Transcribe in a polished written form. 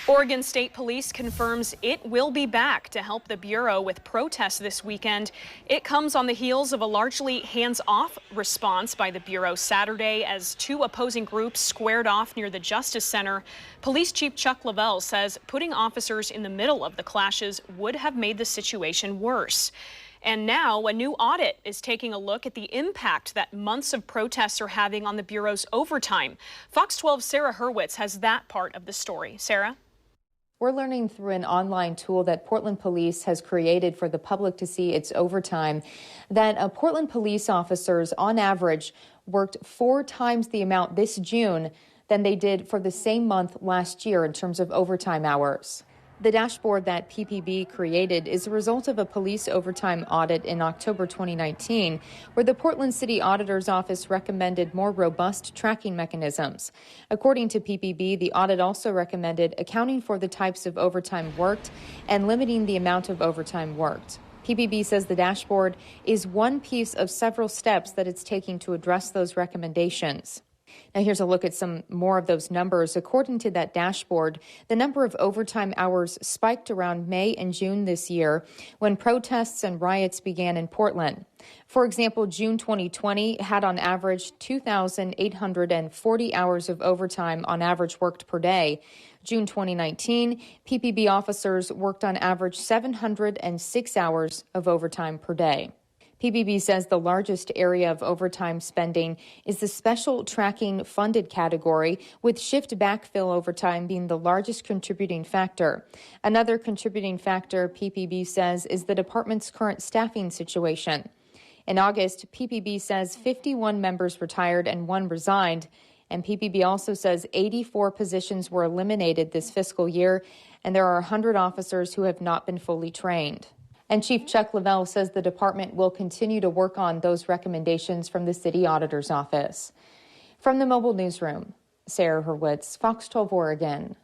Oregon State Police confirms it will be back to help the Bureau with protests this weekend. It comes on the heels of a largely hands-off response by the Bureau Saturday as two opposing groups squared off near the Justice Center. Police Chief Chuck Lavelle says putting officers in the middle of the clashes would have made the situation worse. And now a new audit is taking a look at the impact that months of protests are having on the Bureau's overtime. Fox 12's Sarah Hurwitz has that part of the story. Sarah? We're learning through an online tool that Portland Police has created for the public to see its overtime that Portland police officers, on average, worked 4 times the amount this June than they did for the same month last year in terms of overtime hours. The dashboard that PPB created is a result of a police overtime audit in October 2019, where the Portland City Auditor's Office recommended more robust tracking mechanisms. According to PPB, the audit also recommended accounting for the types of overtime worked and limiting the amount of overtime worked. PPB says the dashboard is one piece of several steps that it's taking to address those recommendations. Now here's a look at some more of those numbers. According to that dashboard, the number of overtime hours spiked around May and June this year when protests and riots began in Portland. For example, June 2020 had on average 2,840 hours of overtime on average worked per day. June 2019, PPB officers worked on average 706 hours of overtime per day. PPB says the largest area of overtime spending is the special tracking funded category, with shift backfill overtime being the largest contributing factor. Another contributing factor, PPB says, is the department's current staffing situation. In August, PPB says 51 members retired and 1 resigned, and PPB also says 84 positions were eliminated this fiscal year, and there are 100 officers who have not been fully trained. And Chief Chuck Lavelle says the department will continue to work on those recommendations from the city auditor's office. From the mobile newsroom, Sarah Hurwitz, Fox 12 Oregon.